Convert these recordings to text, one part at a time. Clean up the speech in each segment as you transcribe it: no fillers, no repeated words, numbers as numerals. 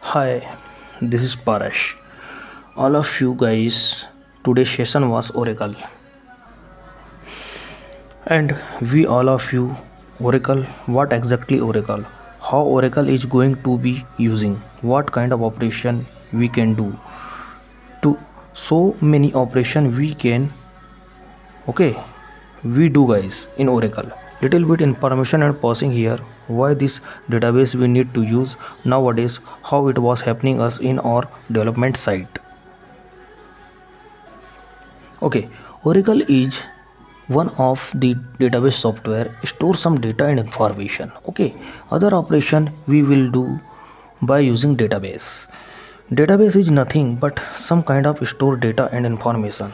Hi, this is Parash. All of you guys, today's session was Oracle, and we all of you, Oracle, what exactly Oracle? How Oracle is going to be using? What kind of operation we can do? To so many operation we can, okay, we do guys in Oracle. Little bit information and pausing here. Why this database we need to use nowadays? How it was happening us in our development site. Okay, Oracle is one of the database software store some data and information. Okay, other operation we will do by using database. Database is nothing but some kind of store data and information.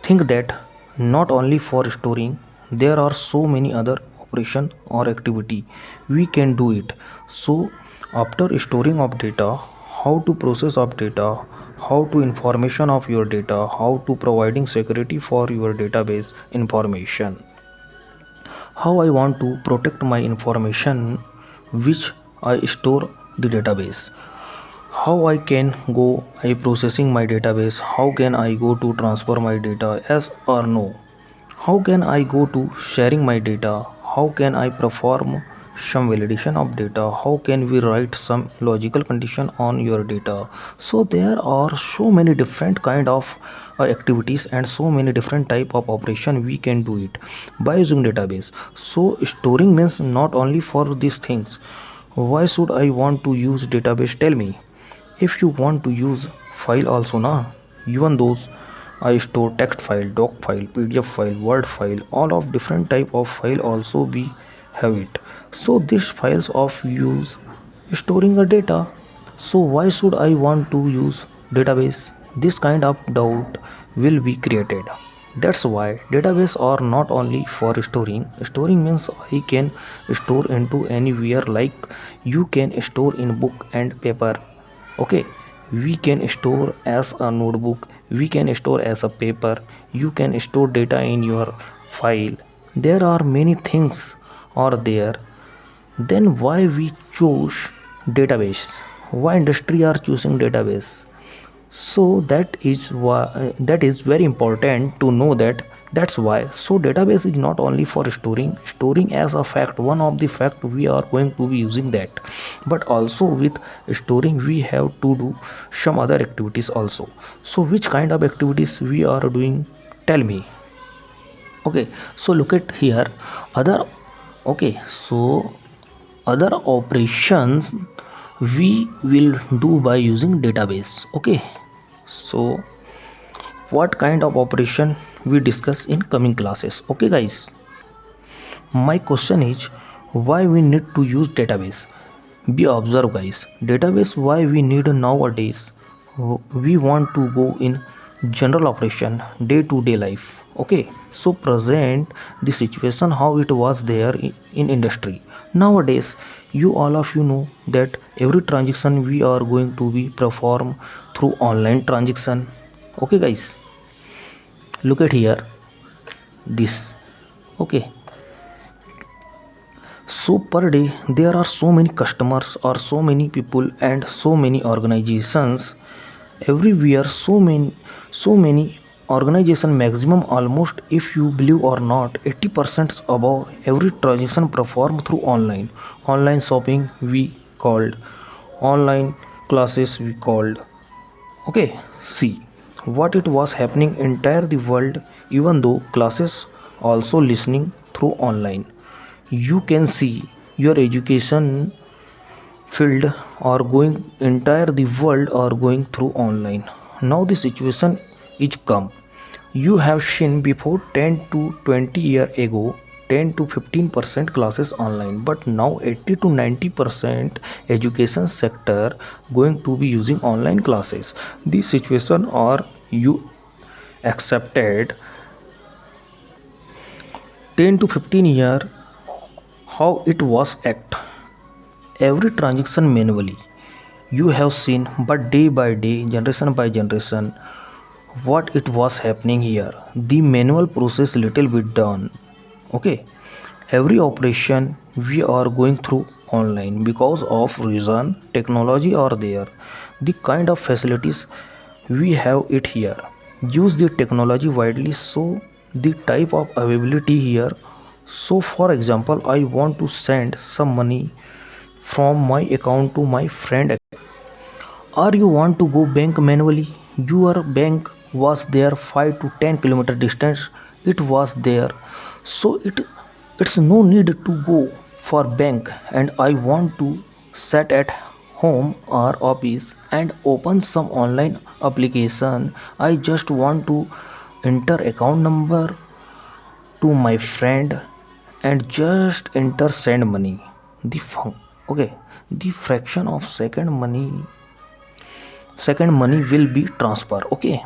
Think that not only for storing, there are so many other operation or activity we can do it. So after storing of data, how to process of data, how to information of your data, how to providing security for your database information, how I want to protect my information which I store the database, how I can go I processing my database, how can I go to transfer my data, yes or no, how can I go to sharing my data, how can I perform some validation of data, how can we write some logical condition on your data. So there are so many different kind of activities and so many different type of operation we can do it by using database. So storing means not only for these things. Why should I want to use database? Tell me. If you want to use file also na, even those I store text file, doc file, PDF file, word file, all of different type of file also be have it. So these files of use storing a data. So why should I want to use database? This kind of doubt will be created. That's why database are not only for storing. Storing means I can store into anywhere, like you can store in book and paper. Okay, we can store as a notebook, we can store as a paper, you can store data in your file. There are many things are there. Then why we choose database? Why industry are choosing database? So that is very important to know that. That's why. So database is not only for storing as a fact, one of the fact we are going to be using that, but also with storing we have to do some other activities also. So which kind of activities we are doing? Tell me. Okay, so look at here other. Okay, so other operations we will do by using database. Okay, so what kind of operation we discuss in coming classes. Okay guys, my question is why we need to use database. Be observe guys, database why we need nowadays. We want to go in general operation, day to day life. Okay, so present the situation how it was there in industry nowadays. You all of you know that every transaction we are going to be perform through online transaction. Okay guys, look at here this. Okay, so per day there are so many customers or so many people and so many organizations everywhere. So many organization, maximum almost, if you believe or not, 80% above every transaction performed through online shopping we called, online classes we called. Okay, see what it was happening entire the world. Even though classes also listening through online, you can see your education field or going entire the world are going through online. Now the situation is come. You have seen before 10 to 20 year ago 10 to 15% classes online, but now 80 to 90% education sector going to be using online classes. This situation are you accepted 10 to 15 year. How it was act every transaction manually, you have seen, but day by day, generation by generation, what it was happening here, the manual process little bit done. Okay, every operation we are going through online because of reason technology are there, the kind of facilities we have it here. Use the technology widely, so the type of availability here. So for example, I want to send some money from my account to my friend, or you want to go bank manually. Your bank was there 5 to 10 kilometer distance, it was there, so it's no need to go for bank, and I want to sit at home or office and open some online application. I just want to enter account number to my friend and just enter send money. the okay, the fraction of second money will be transfer. Okay,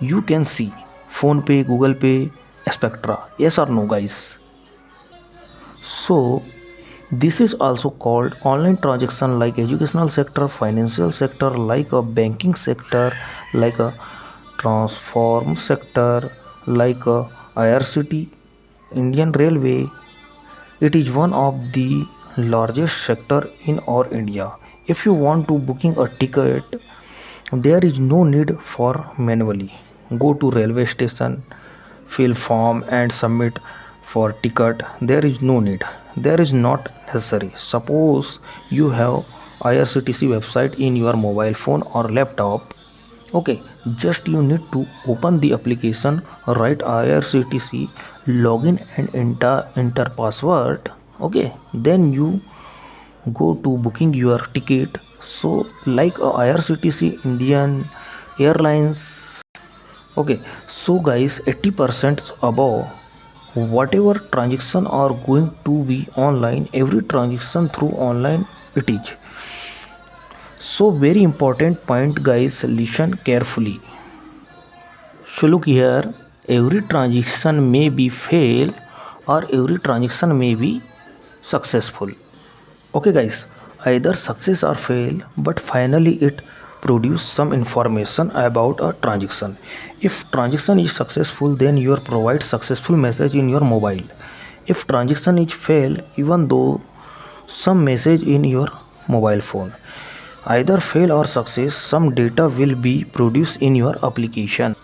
you can see phone pay, google pay, etc. Yes or no, guys? So this is also called online transaction, like educational sector, financial sector, like a banking sector, like a transform sector, like a IRCT, Indian Railway. It is one of the largest sector in our India. If you want to booking a ticket, there is no need for manually go to railway station, fill form and submit for ticket. There is no need, there is not necessary. Suppose you have IRCTC website in your mobile phone or laptop. Okay, just you need to open the application, write IRCTC, login and enter password. Okay, then you go to booking your ticket. So like IRCTC, Indian Airlines. Okay, so guys, 80% above whatever transaction are going to be online, every transaction through online it is. So very important point, guys, listen carefully. So look here, every transaction may be fail or every transaction may be successful. Okay guys, either success or fail, but finally it produce some information about a transaction. If transaction is successful, then you provide successful message in your mobile. If transaction is fail, even though some message in your mobile phone. Either fail or success, some data will be produced in your application.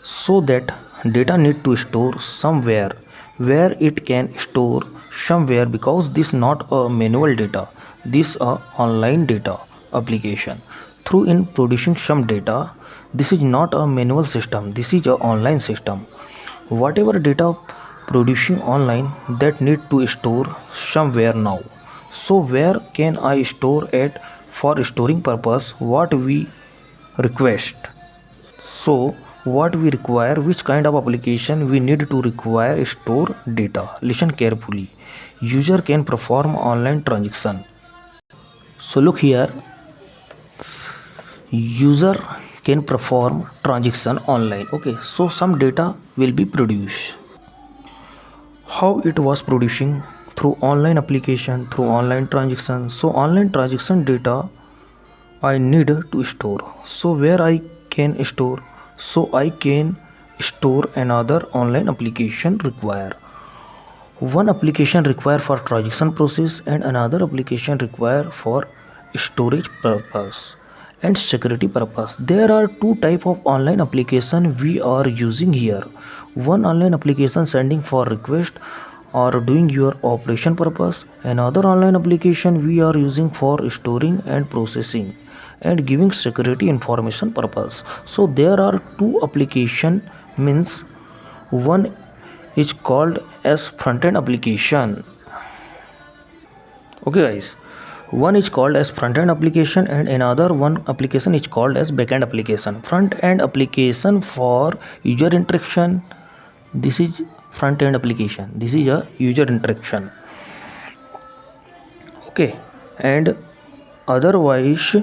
So that data need to store somewhere, where it can store somewhere, because this not a manual data, this a online data application. Through in producing some data, this is not a manual system, this is a online system. Whatever data producing online, that need to store somewhere now. So where can I store it? For storing purpose, what we request. So what we require, which kind of application we need to require store data. Listen carefully. User can perform online transaction. So look here, user can perform transaction online. Okay, so some data will be produced. How it was producing? Through online application, through online transaction. So online transaction data I need to store. So where I can store? So I can store another online application require. One application require for transaction process and another application require for storage purpose and security purpose. There are two type of online application we are using here. One online application sending for request or doing your operation purpose. Another online application we are using for storing and processing and giving security information purpose. So there are two application, means one is called as front end application. Okay guys, one is called as front end application and another one application is called as back end application. Front end application for user interaction, this is front end application, this is a user interaction. Okay, and otherwise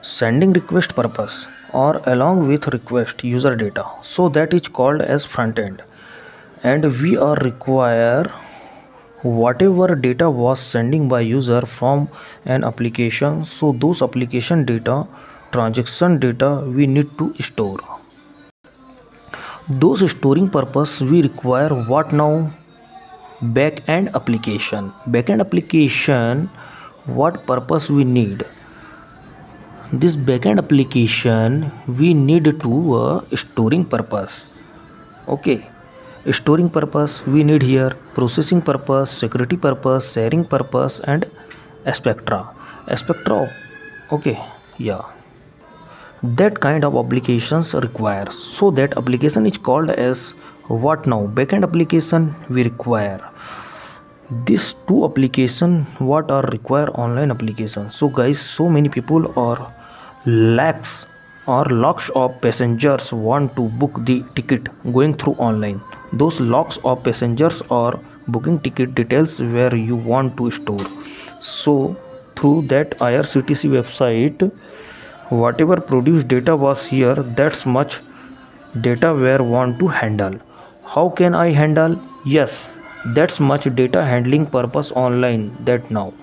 sending request purpose or along with request user data, so that is called as front end. And we are require whatever data was sending by user from an application, so those application data, transaction data we need to store. Those storing purpose we require what now? Back end application. Back end application what purpose we need. This backend application we need to storing purpose. Okay, storing purpose we need here, processing purpose, security purpose, sharing purpose, and spectra. Okay, yeah, that kind of applications requires. So that application is called as what now? Backend application we require. These two application what are require online applications. So guys, so many people are lakhs or lakhs of passengers want to book the ticket going through online. Those lakhs of passengers are booking ticket details where you want to store. So through that IRCTC website, whatever produced data was here, that's much data where want to handle. How can I handle? Yes, that's much data handling purpose online that now.